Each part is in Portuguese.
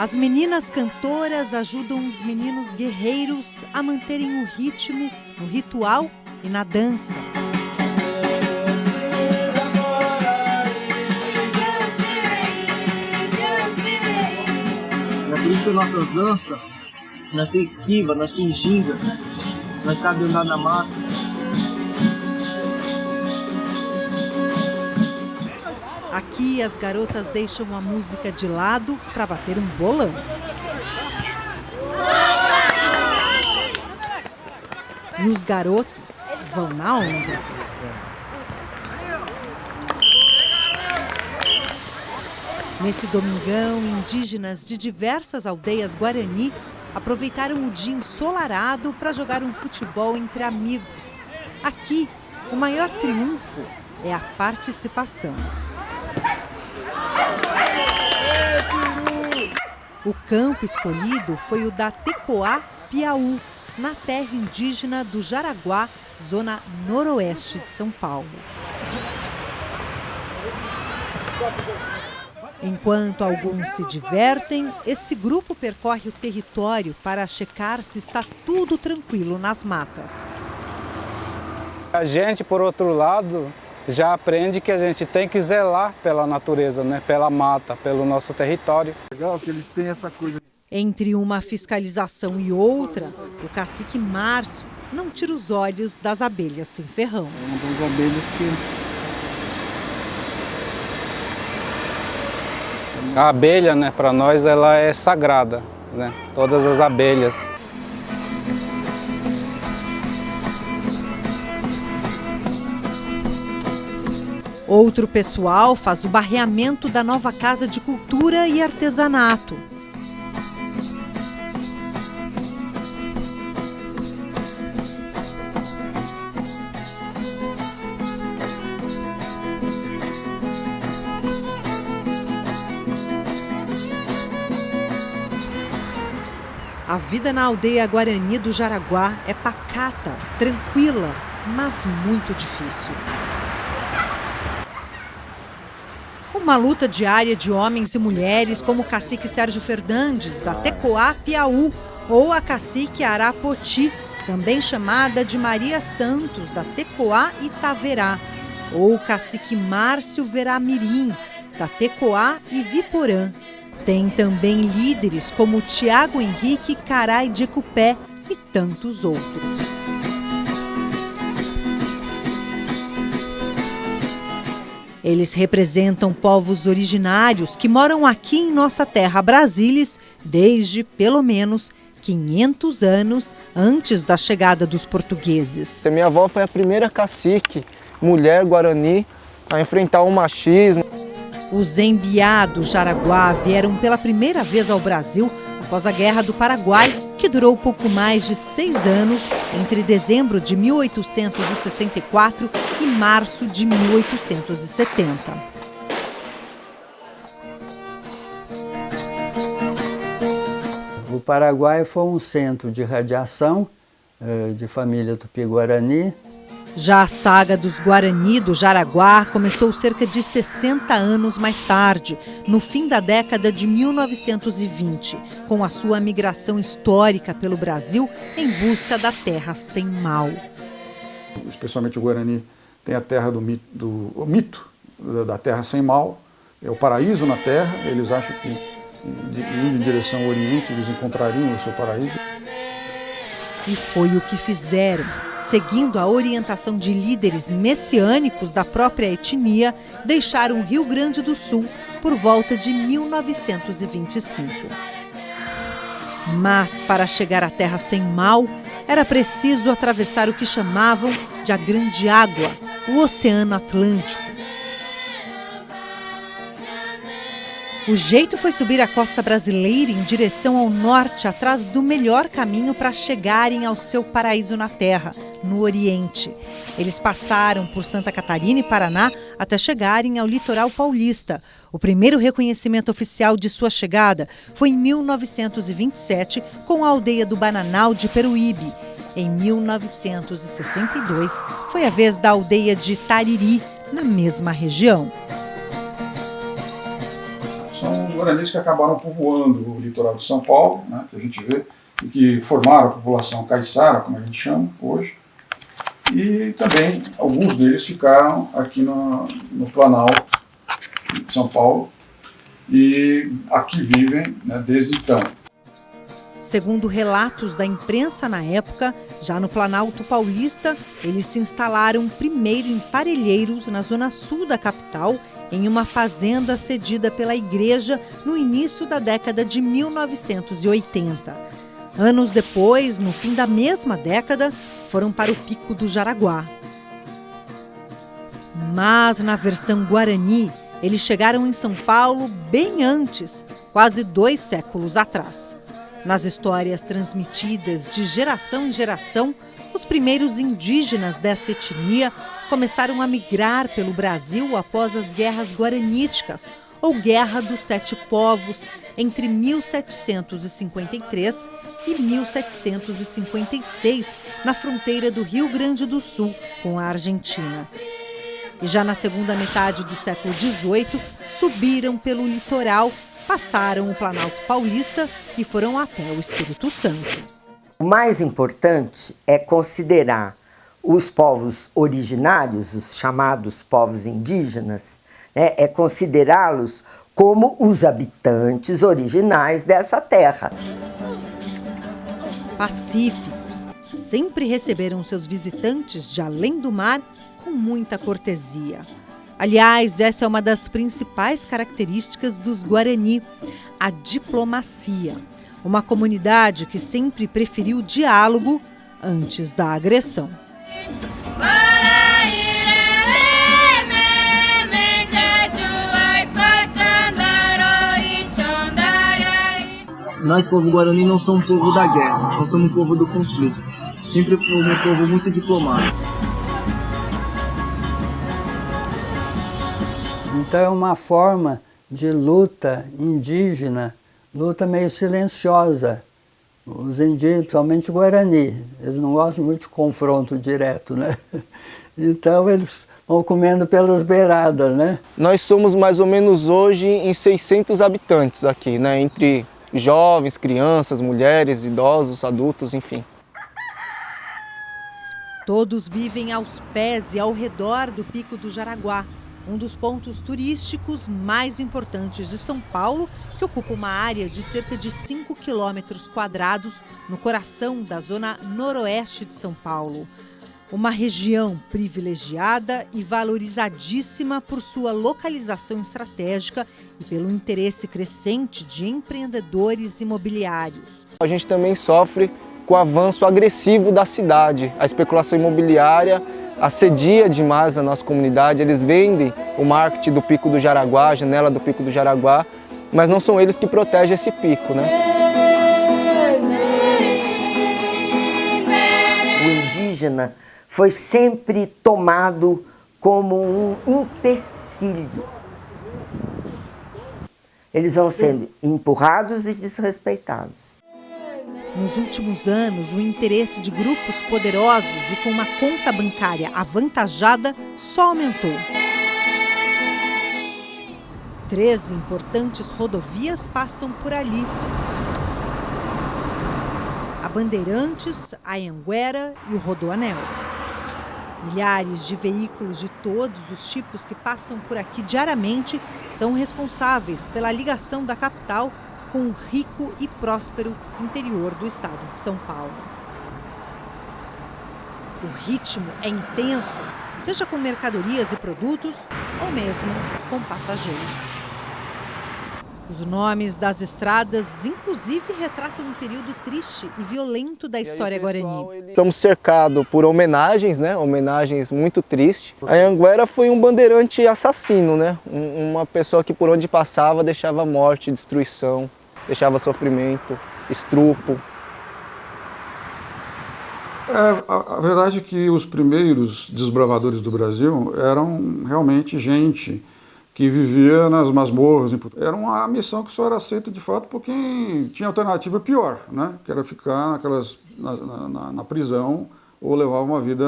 As meninas cantoras ajudam os meninos guerreiros a manterem o ritmo no ritual e na dança. É por isso que nossas danças, nós tem esquiva, nós tem ginga, nós sabemos andar na mata. Aqui as garotas deixam a música de lado para bater um bolão. E os garotos vão na onda. Nesse domingão, indígenas de diversas aldeias Guarani aproveitaram o dia ensolarado para jogar um futebol entre amigos. Aqui, o maior triunfo é a participação. O campo escolhido foi o da Tecoá Piauí, na terra indígena do Jaraguá, zona noroeste de São Paulo. Enquanto alguns se divertem, esse grupo percorre o território para checar se está tudo tranquilo nas matas. A gente, por outro lado, já aprende que a gente tem que zelar pela natureza, né? Pela mata, pelo nosso território. Legal que eles têm essa coisa. Entre uma fiscalização e outra, o cacique Márcio não tira os olhos das abelhas sem ferrão. É uma das abelhas que... A abelha, né, para nós, ela é sagrada, né? Todas as abelhas. Outro pessoal faz o barreamento da nova Casa de Cultura e Artesanato. A vida na aldeia Guarani do Jaraguá é pacata, tranquila, mas muito difícil. Uma luta diária de homens e mulheres, como o cacique Sérgio Fernandes, da Tecoá Piauí, ou a cacique Arapoti, também chamada de Maria Santos, da Tecoá Itaverá, ou o cacique Márcio Veramirim, da Tecoá Iviporã. Tem também líderes como Tiago Henrique Carai de Cupé e tantos outros. Eles representam povos originários que moram aqui em nossa terra Brasília desde, pelo menos, 500 anos antes da chegada dos portugueses. Minha avó foi a primeira cacique, mulher guarani, a enfrentar o machismo. Os Embiá do Jaraguá vieram pela primeira vez ao Brasil após a Guerra do Paraguai, que durou pouco mais de 6 anos, entre dezembro de 1864 e março de 1870. O Paraguai foi um centro de radiação de família Tupi-Guarani. Já a saga dos Guarani do Jaraguá começou cerca de 60 anos mais tarde, no fim da década de 1920, com a sua migração histórica pelo Brasil em busca da terra sem mal. Especialmente o Guarani tem a terra o mito da terra sem mal, é o paraíso na terra. Eles acham que indo em direção ao Oriente eles encontrariam o seu paraíso. E foi o que fizeram. Seguindo a orientação de líderes messiânicos da própria etnia, deixaram o Rio Grande do Sul por volta de 1925. Mas, para chegar à Terra sem mal, era preciso atravessar o que chamavam de a Grande Água, o Oceano Atlântico. O jeito foi subir a costa brasileira em direção ao norte, atrás do melhor caminho para chegarem ao seu paraíso na terra, no Oriente. Eles passaram por Santa Catarina e Paraná até chegarem ao litoral paulista. O primeiro reconhecimento oficial de sua chegada foi em 1927, com a aldeia do Bananal de Peruíbe. Em 1962, foi a vez da aldeia de Tariri, na mesma região. São guaranis que acabaram povoando o litoral de São Paulo, né, que a gente vê, e que formaram a população caiçara, como a gente chama hoje, e também alguns deles ficaram aqui no Planalto de São Paulo, e aqui vivem, né, desde então. Segundo relatos da imprensa na época, já no Planalto Paulista, eles se instalaram primeiro em Parelheiros, na zona sul da capital, em uma fazenda cedida pela igreja no início da década de 1980. Anos depois, no fim da mesma década, foram para o Pico do Jaraguá. Mas na versão guarani, eles chegaram em São Paulo bem antes, quase 2 séculos atrás. Nas histórias transmitidas de geração em geração, os primeiros indígenas dessa etnia começaram a migrar pelo Brasil após as guerras guaraníticas, ou Guerra dos Sete Povos, entre 1753 e 1756, na fronteira do Rio Grande do Sul com a Argentina. E já na segunda metade do século XVIII, subiram pelo litoral, passaram o Planalto Paulista e foram até o Espírito Santo. O mais importante é considerar os povos originários, os chamados povos indígenas, né, é considerá-los como os habitantes originais dessa terra. Pacíficos, sempre receberam seus visitantes de além do mar com muita cortesia. Aliás, essa é uma das principais características dos Guarani, a diplomacia. Uma comunidade que sempre preferiu o diálogo antes da agressão. Nós, povo guarani, não somos um povo da guerra, nós somos um povo do conflito. Sempre fomos um povo muito diplomático. Então é uma forma de luta indígena, luta meio silenciosa. Os indígenas, principalmente o Guarani, eles não gostam muito de confronto direto, né? Então eles vão comendo pelas beiradas, né? Nós somos mais ou menos hoje em 600 habitantes aqui, né? Entre jovens, crianças, mulheres, idosos, adultos, enfim. Todos vivem aos pés e ao redor do Pico do Jaraguá, um dos pontos turísticos mais importantes de São Paulo, que ocupa uma área de cerca de 5 quilômetros quadrados no coração da zona noroeste de São Paulo. Uma região privilegiada e valorizadíssima por sua localização estratégica e pelo interesse crescente de empreendedores imobiliários. A gente também sofre com o avanço agressivo da cidade. A especulação imobiliária assedia demais a nossa comunidade, eles vendem o marketing do Pico do Jaraguá, a janela do Pico do Jaraguá, mas não são eles que protegem esse pico, né? O indígena foi sempre tomado como um empecilho. Eles vão sendo empurrados e desrespeitados. Nos últimos anos, o interesse de grupos poderosos e com uma conta bancária avantajada só aumentou. 3 importantes rodovias passam por ali. A Bandeirantes, a Anhanguera e o Rodoanel. Milhares de veículos de todos os tipos que passam por aqui diariamente são responsáveis pela ligação da capital com o rico e próspero interior do estado de São Paulo. O ritmo é intenso, seja com mercadorias e produtos ou mesmo com passageiros. Os nomes das estradas, inclusive, retratam um período triste e violento da história guarani. Estamos cercados por homenagens, né? Homenagens muito tristes. A Anhanguera foi um bandeirante assassino, né? Uma pessoa que por onde passava deixava morte, destruição, deixava sofrimento, estrupo. A verdade é que os primeiros desbravadores do Brasil eram realmente gente que vivia nas masmorras. Era uma missão que só era aceita de fato por quem tinha alternativa pior, né? Que era ficar na prisão ou levar uma vida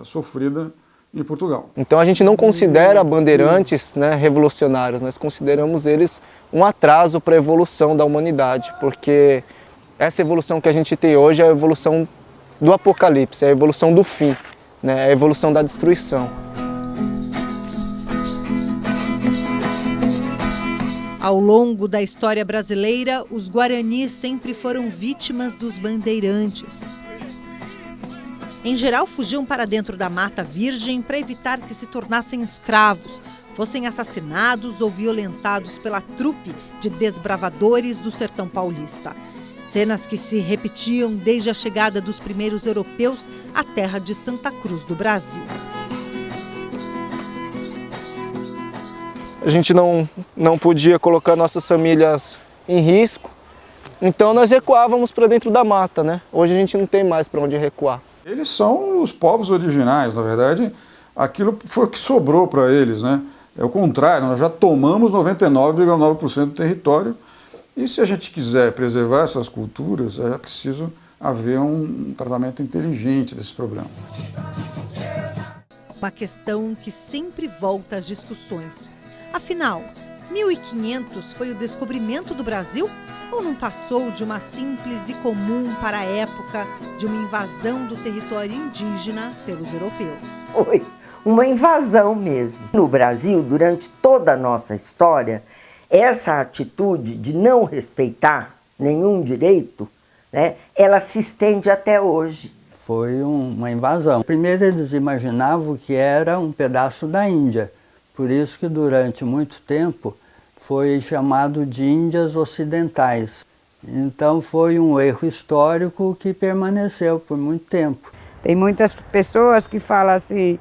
sofrida e Portugal. Então a gente não considera bandeirantes, né, revolucionários, nós consideramos eles um atraso para a evolução da humanidade, porque essa evolução que a gente tem hoje é a evolução do apocalipse, é a evolução do fim, né, é a evolução da destruição. Ao longo da história brasileira, os guaranis sempre foram vítimas dos bandeirantes. Em geral, fugiam para dentro da mata virgem para evitar que se tornassem escravos, fossem assassinados ou violentados pela trupe de desbravadores do sertão paulista. Cenas que se repetiam desde a chegada dos primeiros europeus à terra de Santa Cruz do Brasil. A gente não podia colocar nossas famílias em risco, então nós recuávamos para dentro da mata, né? Hoje a gente não tem mais para onde recuar. Eles são os povos originais, na verdade, aquilo foi o que sobrou para eles, né? É o contrário, nós já tomamos 99,9% do território e se a gente quiser preservar essas culturas, é preciso haver um tratamento inteligente desse problema. Uma questão que sempre volta às discussões. Afinal, 1500 foi o descobrimento do Brasil ou não passou de uma simples e comum para a época de uma invasão do território indígena pelos europeus? Foi uma invasão mesmo. No Brasil, durante toda a nossa história, essa atitude de não respeitar nenhum direito, né, ela se estende até hoje. Foi uma invasão. Primeiro eles imaginavam que era um pedaço da Índia, por isso que durante muito tempo foi chamado de Índias Ocidentais. Então foi um erro histórico que permaneceu por muito tempo. Tem muitas pessoas que falam assim,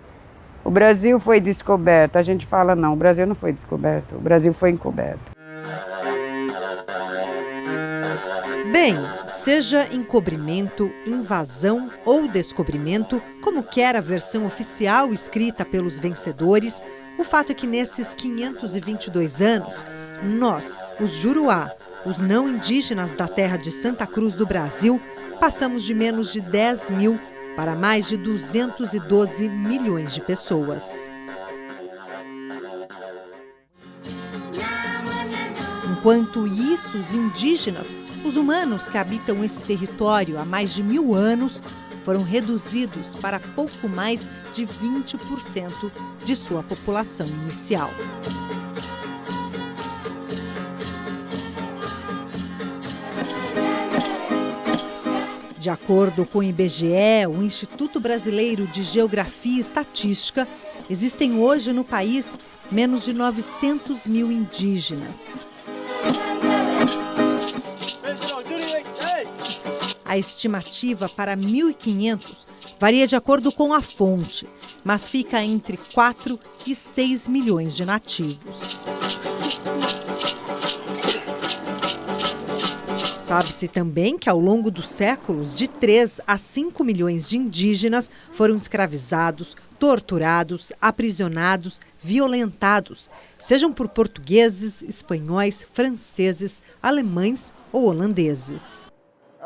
o Brasil foi descoberto. A gente fala não, o Brasil não foi descoberto, o Brasil foi encoberto. Bem, seja encobrimento, invasão ou descobrimento, como quer a versão oficial escrita pelos vencedores, o fato é que nesses 522 anos, nós, os Juruá, os não indígenas da terra de Santa Cruz do Brasil, passamos de menos de 10 mil para mais de 212 milhões de pessoas. Enquanto isso, os indígenas, os humanos que habitam esse território há mais de 1000 anos, foram reduzidos para pouco mais de 20% de sua população inicial. De acordo com o IBGE, o Instituto Brasileiro de Geografia e Estatística, existem hoje no país menos de 900 mil indígenas. A estimativa para 1500 varia de acordo com a fonte, mas fica entre 4 e 6 milhões de nativos. Sabe-se também que ao longo dos séculos, de 3 a 5 milhões de indígenas foram escravizados, torturados, aprisionados, violentados, sejam por portugueses, espanhóis, franceses, alemães ou holandeses.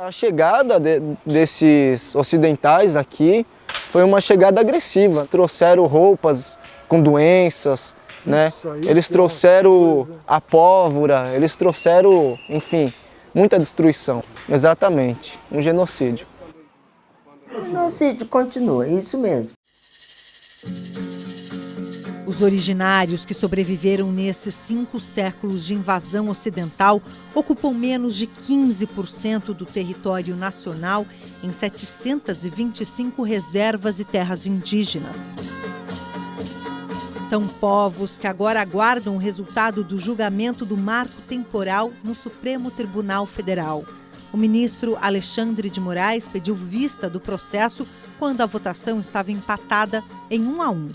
A chegada desses ocidentais aqui foi uma chegada agressiva. Eles trouxeram roupas com doenças, né? Eles trouxeram a pólvora, eles trouxeram, enfim, muita destruição. Exatamente, um genocídio. O genocídio continua, isso mesmo. Os originários que sobreviveram nesses 5 séculos de invasão ocidental ocupam menos de 15% do território nacional em 725 reservas e terras indígenas. São povos que agora aguardam o resultado do julgamento do marco temporal no Supremo Tribunal Federal. O ministro Alexandre de Moraes pediu vista do processo quando a votação estava empatada em 1-1.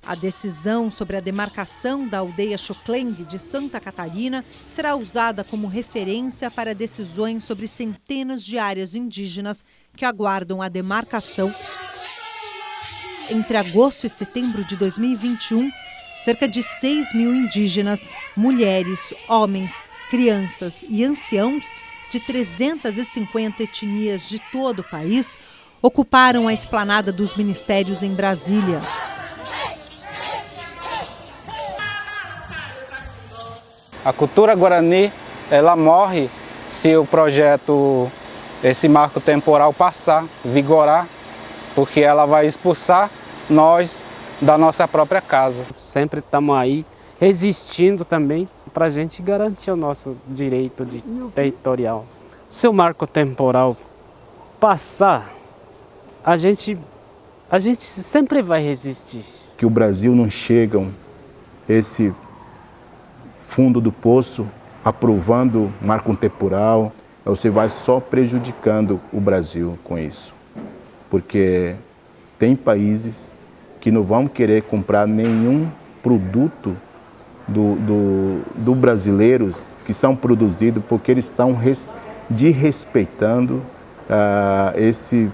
A decisão sobre a demarcação da aldeia Xokleng de Santa Catarina será usada como referência para decisões sobre centenas de áreas indígenas que aguardam a demarcação. Entre agosto e setembro de 2021, cerca de 6 mil indígenas, mulheres, homens, crianças e anciãos de 350 etnias de todo o país ocuparam a esplanada dos ministérios em Brasília. A cultura guarani, ela morre se o projeto, esse marco temporal passar, vigorar, porque ela vai expulsar nós da nossa própria casa. Sempre estamos aí resistindo também para a gente garantir o nosso direito territorial. Se o marco temporal passar, a gente sempre vai resistir. Que o Brasil não chega esse fundo do poço aprovando marco temporal, você vai só prejudicando o Brasil com isso. Porque tem países que não vão querer comprar nenhum produto do brasileiros que são produzidos porque eles estão desrespeitando esse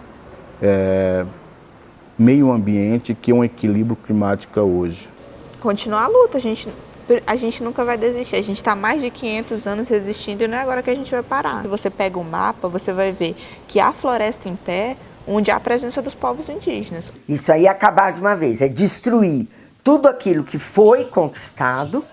meio ambiente que é um equilíbrio climático hoje. Continuar a luta, a gente nunca vai desistir. A gente está há mais de 500 anos resistindo e não é agora que a gente vai parar. Se você pega o mapa, você vai ver que há floresta em pé, onde há a presença dos povos indígenas. Isso aí é acabar de uma vez, é destruir tudo aquilo que foi conquistado,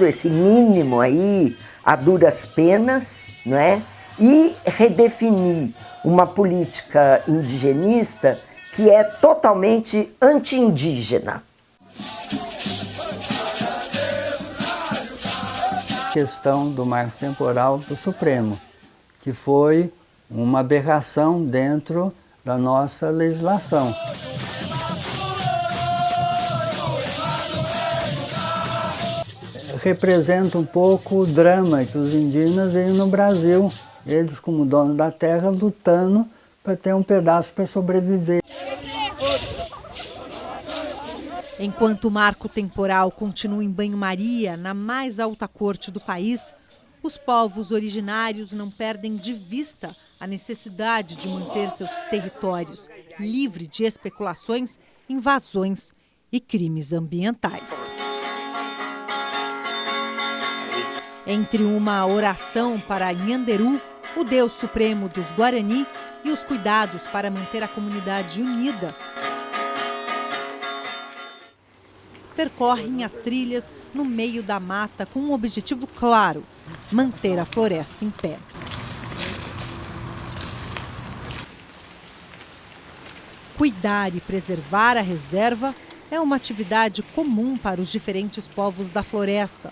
esse mínimo aí, a duras penas, não é? E redefinir uma política indigenista que é totalmente anti-indígena. Questão do marco temporal do Supremo, que foi uma aberração dentro da nossa legislação. Representa um pouco o drama que os indígenas veem no Brasil, eles como donos da terra lutando para ter um pedaço para sobreviver. Enquanto o marco temporal continua em banho-maria na mais alta corte do país, os povos originários não perdem de vista a necessidade de manter seus territórios livres de especulações, invasões e crimes ambientais. Entre uma oração para Nhanderu, o Deus Supremo dos Guarani, e os cuidados para manter a comunidade unida, percorrem as trilhas no meio da mata com um objetivo claro: manter a floresta em pé. Cuidar e preservar a reserva é uma atividade comum para os diferentes povos da floresta,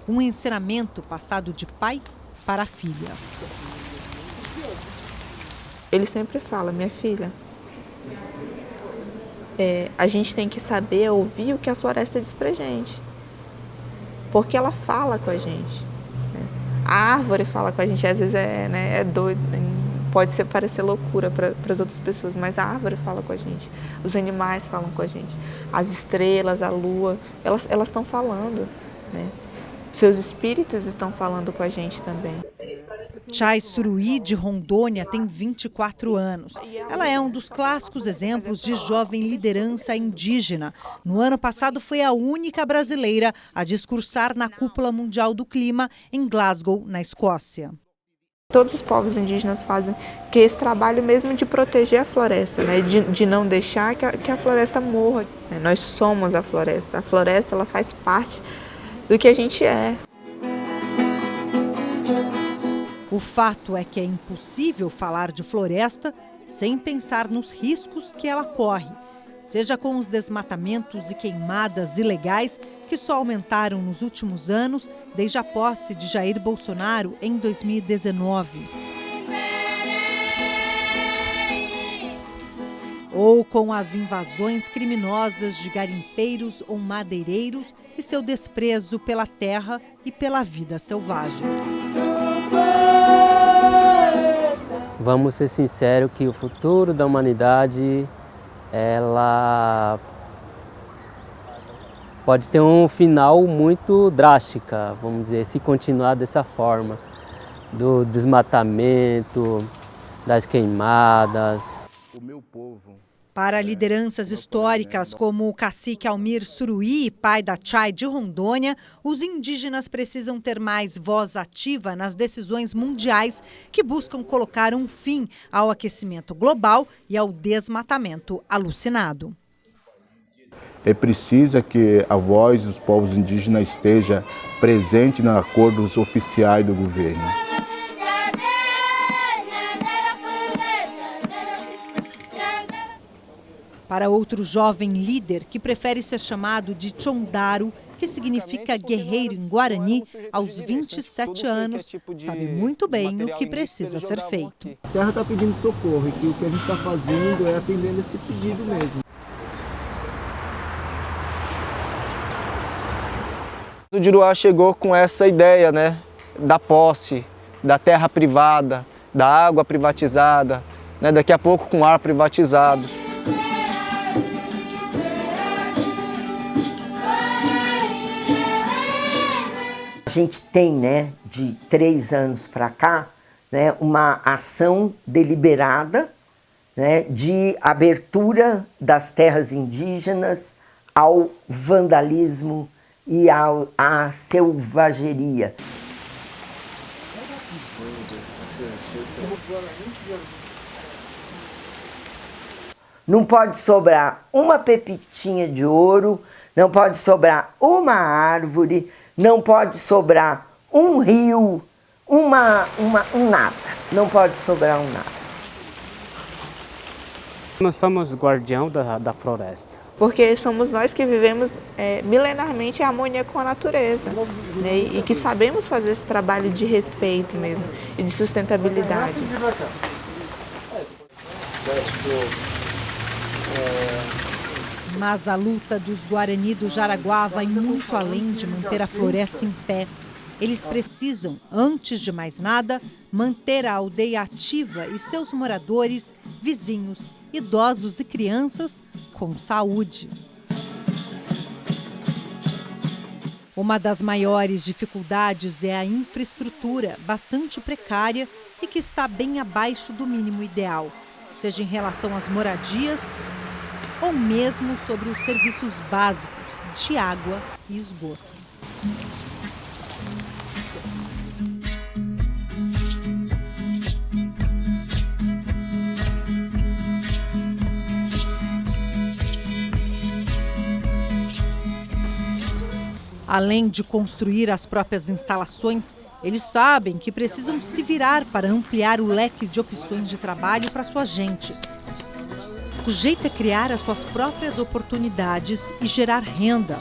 um ensinamento passado de pai para filha. Ele sempre fala: minha filha, a gente tem que saber ouvir o que a floresta diz pra gente, porque ela fala com a gente, né? A árvore fala com a gente, às vezes é doido, pode parecer loucura para as outras pessoas, mas a árvore fala com a gente, os animais falam com a gente, as estrelas, a lua, elas estão falando, né? Seus espíritos estão falando com a gente também. Chay Suruí, de Rondônia, tem 24 anos. Ela é um dos clássicos exemplos de jovem liderança indígena. No ano passado, foi a única brasileira a discursar na Cúpula Mundial do Clima, em Glasgow, na Escócia. Todos os povos indígenas fazem esse trabalho mesmo de proteger a floresta, né? de não deixar que a floresta morra. Nós somos a floresta ela faz parte do que a gente é. O fato é que é impossível falar de floresta sem pensar nos riscos que ela corre, seja com os desmatamentos e queimadas ilegais que só aumentaram nos últimos anos, desde a posse de Jair Bolsonaro em 2019. Ou com as invasões criminosas de garimpeiros ou madeireiros e seu desprezo pela terra e pela vida selvagem. Vamos ser sinceros que o futuro da humanidade, ela pode ter um final muito drástico, vamos dizer, se continuar dessa forma, do desmatamento, das queimadas. O meu povo. Para lideranças históricas como o cacique Almir Suruí, pai da Chay de Rondônia, os indígenas precisam ter mais voz ativa nas decisões mundiais que buscam colocar um fim ao aquecimento global e ao desmatamento alucinado. É preciso que a voz dos povos indígenas esteja presente nos acordos oficiais do governo. Para outro jovem líder que prefere ser chamado de Chondaru, que significa guerreiro em Guarani, aos 27 anos, sabe muito bem o que precisa ser feito. A terra está pedindo socorro e que o que a gente está fazendo é atendendo esse pedido mesmo. O Juruá chegou com essa ideia, né, da posse, da terra privada, da água privatizada, né, daqui a pouco com ar privatizado. A gente tem, né, de 3 anos para cá, né, uma ação deliberada, né, de abertura das terras indígenas ao vandalismo e à selvageria. Não pode sobrar uma pepitinha de ouro, não pode sobrar uma árvore, não pode sobrar um rio, um nada. Não pode sobrar um nada. Nós somos guardião da floresta. Porque somos nós que vivemos milenarmente em harmonia com a natureza, né? E que sabemos fazer esse trabalho de respeito mesmo e de sustentabilidade. Mas a luta dos Guarani do Jaraguá vai muito além de manter a floresta em pé. Eles precisam, antes de mais nada, manter a aldeia ativa e seus moradores, vizinhos, idosos e crianças com saúde. Uma das maiores dificuldades é a infraestrutura, bastante precária e que está bem abaixo do mínimo ideal, seja em relação às moradias ou mesmo sobre os serviços básicos de água e esgoto. Além de construir as próprias instalações, eles sabem que precisam se virar para ampliar o leque de opções de trabalho para sua gente. O jeito é criar as suas próprias oportunidades e gerar renda.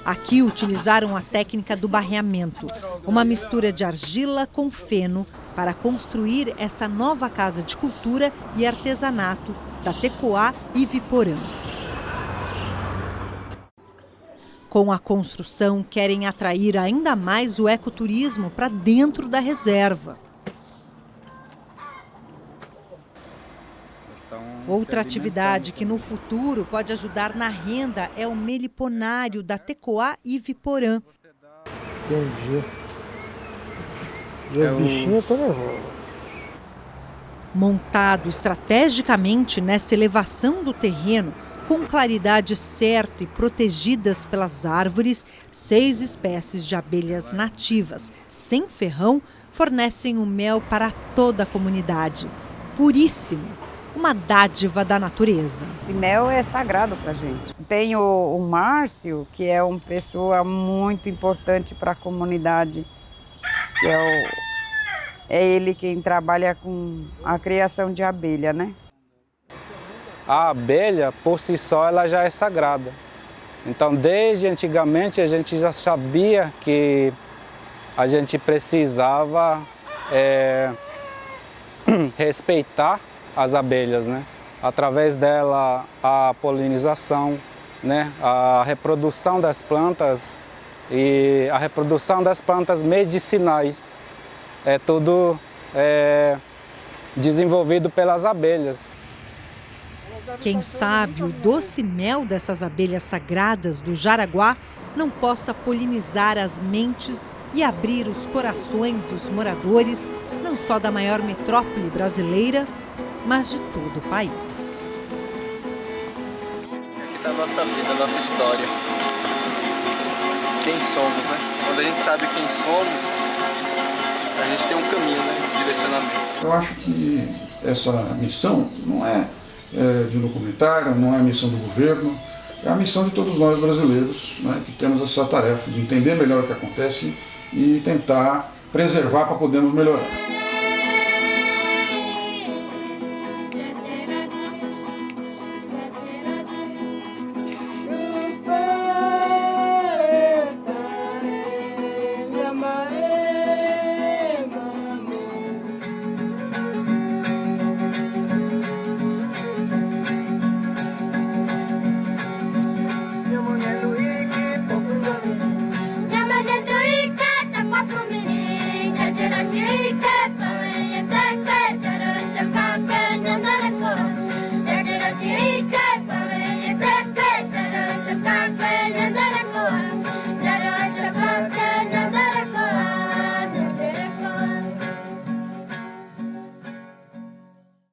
Aqui utilizaram a técnica do barreamento, uma mistura de argila com feno para construir essa nova casa de cultura e artesanato da Tecoá Iviporã. Com a construção, querem atrair ainda mais o ecoturismo para dentro da reserva. Outra atividade que no futuro pode ajudar na renda é o meliponário da Tecoá Iviporã. Entendi. E os bichinhos estão nervosos. Montado estrategicamente nessa elevação do terreno, com claridade certa e protegidas pelas árvores, 6 espécies de abelhas nativas, sem ferrão, fornecem o mel para toda a comunidade. Puríssimo, uma dádiva da natureza. Esse mel é sagrado para a gente. Tem o Márcio, que é uma pessoa muito importante para a comunidade, que é ele quem trabalha com a criação de abelha, né? A abelha, por si só, ela já é sagrada. Então, desde antigamente, a gente já sabia que a gente precisava respeitar as abelhas, né? Através dela, a polinização, né? A reprodução das plantas e a reprodução das plantas medicinais. É tudo desenvolvido pelas abelhas. Quem sabe o doce mel dessas abelhas sagradas do Jaraguá não possa polinizar as mentes e abrir os corações dos moradores, não só da maior metrópole brasileira, mas de todo o país. Aqui está a nossa vida, a nossa história. Quem somos, né? Quando a gente sabe quem somos, a gente tem um caminho, né? Um direcionamento. Eu acho que essa missão não é de um documentário, não é a missão do governo, é a missão de todos nós brasileiros, né, que temos essa tarefa de entender melhor o que acontece e tentar preservar para podermos melhorar.